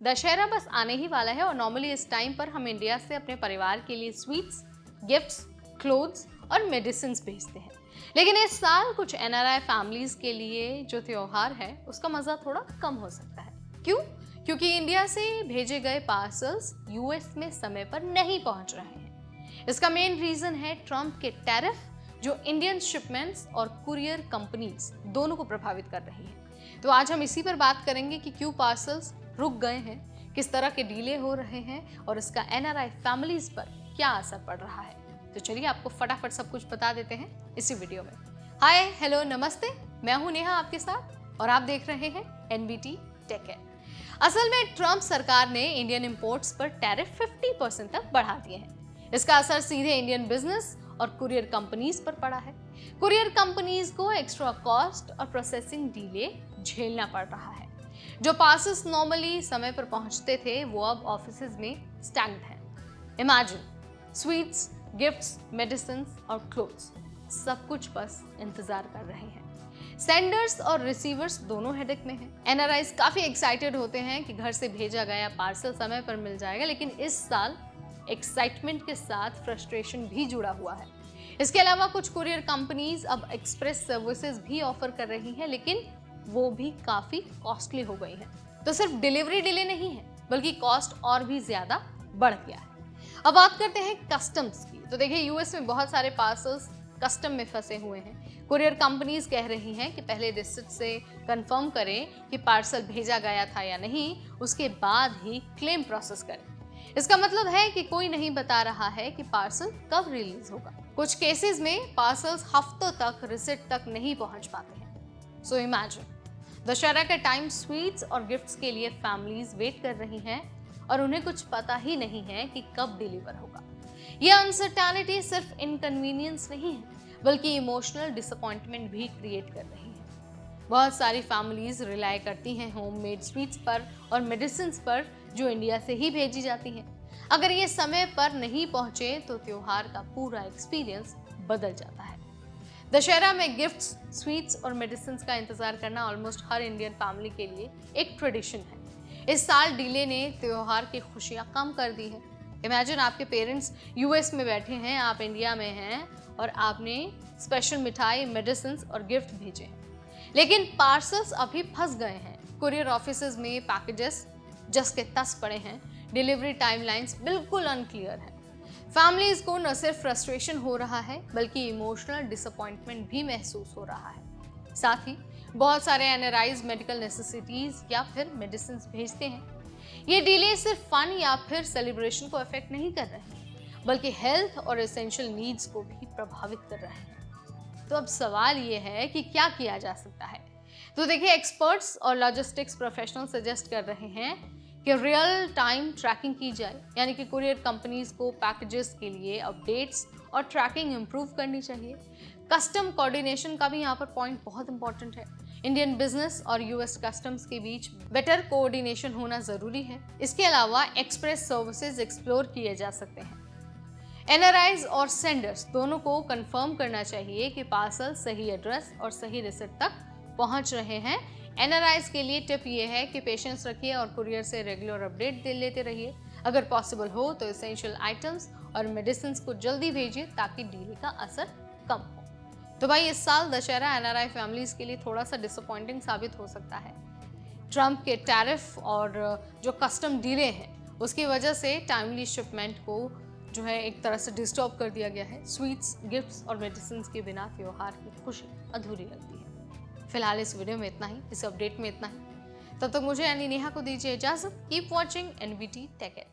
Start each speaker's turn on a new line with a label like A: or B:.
A: दशहरा बस आने ही वाला है और नॉर्मली इस टाइम पर हम इंडिया से अपने परिवार के लिए स्वीट्स, गिफ्ट्स, क्लोथ्स और मेडिसिन भेजते हैं। लेकिन इस साल कुछ एनआरआई फैमिलीज के लिए जो त्योहार है उसका मजा थोड़ा कम हो सकता है। क्यों? क्योंकि इंडिया से भेजे गए पार्सल्स यूएस में समय पर नहीं पहुंच रहे हैं। इसका मेन रीजन है ट्रंप के टैरिफ, जो इंडियन शिपमेंट्स और कुरियर कंपनीज दोनों को प्रभावित कर रही है। तो आज हम इसी पर बात करेंगे कि क्यों पार्सल्स रुक गए हैं, किस तरह के डीले हो रहे हैं और इसका एनआरआई फैमिलीज पर क्या असर पड़ रहा है। तो चलिए आपको फटाफट सब कुछ बता देते हैं इसी वीडियो में। हाय, हेलो, नमस्ते, मैं हूं नेहा आपके साथ और आप देख रहे हैं एनबीटी टेक है। असल में ट्रंप सरकार ने इंडियन इंपोर्ट्स पर टैरिफ 50% तक बढ़ा दिए हैं। इसका असर सीधे इंडियन बिजनेस और कुरियर कंपनीज पर पड़ा है। कुरियर कंपनीज को एक्स्ट्रा कॉस्ट और प्रोसेसिंग डिले झेलना पड़ रहा है। जो पार्सल्स नॉर्मली समय पर पहुंचते थे वो अब ऑफिसेज में स्टैग्ड हैं। इमेजिन, स्वीट्स, गिफ्ट्स, मेडिसिन और क्लोथ्स सब कुछ बस इंतजार कर रहे हैं। सेंडर्स और रिसीवर्स दोनों हेडेक में हैं। एनआरआईज काफी एक्साइटेड होते हैं कि घर से भेजा गया पार्सल समय पर मिल जाएगा, लेकिन इस साल एक्साइटमेंट के साथ फ्रस्ट्रेशन भी जुड़ा हुआ है। इसके अलावा कुछ कुरियर कंपनीज अब एक्सप्रेस सर्विसेज भी ऑफर कर रही हैं, लेकिन वो भी काफी कॉस्टली हो गई हैं। तो सिर्फ डिलीवरी डिले नहीं है, बल्कि कॉस्ट और भी ज्यादा बढ़ गया है। अब बात करते हैं कस्टम्स की। तो देखिए, यूएस में बहुत सारे पार्सल्स कस्टम में फंसे हुए हैं। कुरियर कंपनीज कह रही हैं कि पहले रिसिप्ट से कंफर्म करें कि पार्सल भेजा गया था या नहीं, उसके बाद ही क्लेम प्रोसेस करें। इसका मतलब है कि कोई नहीं बता रहा है कि पार्सल कब रिलीज होगा। कुछ केसेस में पार्सल्स हफ्तों तक रिसिप्ट तक नहीं पहुंच पाते हैं। सो इमेजिन, दशहरा के टाइम स्वीट्स और गिफ्ट्स के लिए फैमिलीज वेट कर रही हैं और उन्हें कुछ पता ही नहीं है कि कब डिलीवर होगा। यह अनसर्टेनिटी सिर्फ इनकन्वीनियंस नहीं है, बल्कि इमोशनल डिसअपॉइंटमेंट भी क्रिएट कर रही है। बहुत सारी फैमिलीज रिलाय करती हैं होममेड स्वीट्स पर और मेडिसिन पर, जो इंडिया से ही भेजी जाती हैं। अगर ये समय पर नहीं पहुंचे तो त्योहार का पूरा एक्सपीरियंस बदल जाता है। दशहरा में गिफ्ट्स, स्वीट्स और मेडिसिन का इंतजार करना ऑलमोस्ट हर इंडियन फैमिली के लिए एक ट्रेडिशन है। इस साल डिले ने त्योहार की खुशियां कम कर दी है। इमेजिन, आपके पेरेंट्स यूएस में बैठे हैं, आप इंडिया में हैं और आपने स्पेशल मिठाई, मेडिसिन और गिफ्ट भेजे हैं, लेकिन पार्सल्स अभी फंस गए हैं। कुरियर ऑफिसेज में पैकेजेस जस के तस पड़े हैं। डिलीवरी टाइमलाइंस बिल्कुल अनक्लियर है। फैमिलीज को न सिर्फ फ्रस्ट्रेशन हो रहा है, बल्कि इमोशनल डिसअपॉइंटमेंट भी महसूस हो रहा है। साथ ही बहुत सारे एनआरआईज मेडिकल नेसेसिटीज या फिर मेडिसिन भेजते हैं। ये डिले सिर्फ फन या फिर सेलिब्रेशन को अफेक्ट नहीं कर रहे हैं, बल्कि हेल्थ और एसेंशियल नीड्स को भी प्रभावित कर रहे हैं। तो अब सवाल ये है कि क्या किया जा सकता है। तो देखिए, एक्सपर्ट्स और लॉजिस्टिक्स प्रोफेशनल सजेस्ट कर रहे हैं कि रियल टाइम ट्रैकिंग की जाए, यानी कि कुरियर कंपनीज को पैकेजेस के लिए अपडेट्स और ट्रैकिंग इंप्रूव करनी चाहिए। कस्टम कोऑर्डिनेशन का भी यहाँ पर पॉइंट बहुत इंपॉर्टेंट है। इंडियन बिजनेस और यूएस कस्टम्स के बीच बेटर कोऑर्डिनेशन होना जरूरी है। इसके अलावा एक्सप्रेस सर्विसेज एक्सप्लोर किए जा सकते हैं। एनआरआईज और सेंडर्स दोनों को कंफर्म करना चाहिए कि पार्सल सही एड्रेस और सही रिसिप्ट तक पहुंच रहे हैं। एनआरआईज के लिए टिप ये है कि पेशेंस रखिए और कुरियर से रेगुलर अपडेट दे लेते रहिए। अगर पॉसिबल हो तो एसेंशियल आइटम्स और मेडिसिन को जल्दी भेजिए ताकि डीले का असर कम हो। तो भाई, इस साल दशहरा एनआरआई फैमिलीज के लिए थोड़ा सा डिसअपॉइंटिंग साबित हो सकता है। ट्रंप के टैरिफ और जो कस्टम डीले हैं उसकी वजह से टाइमली शिपमेंट को जो है एक तरह से डिस्टर्ब कर दिया गया है। स्वीट्स, गिफ्ट्स और मेडिसिन के बिना त्योहार की खुशी अधूरी लगती है। फिलहाल इस वीडियो में इतना ही, इस अपडेट में इतना ही। तब तक मुझे यानी नेहा को दीजिए इजाजत। Keep watching NBT take.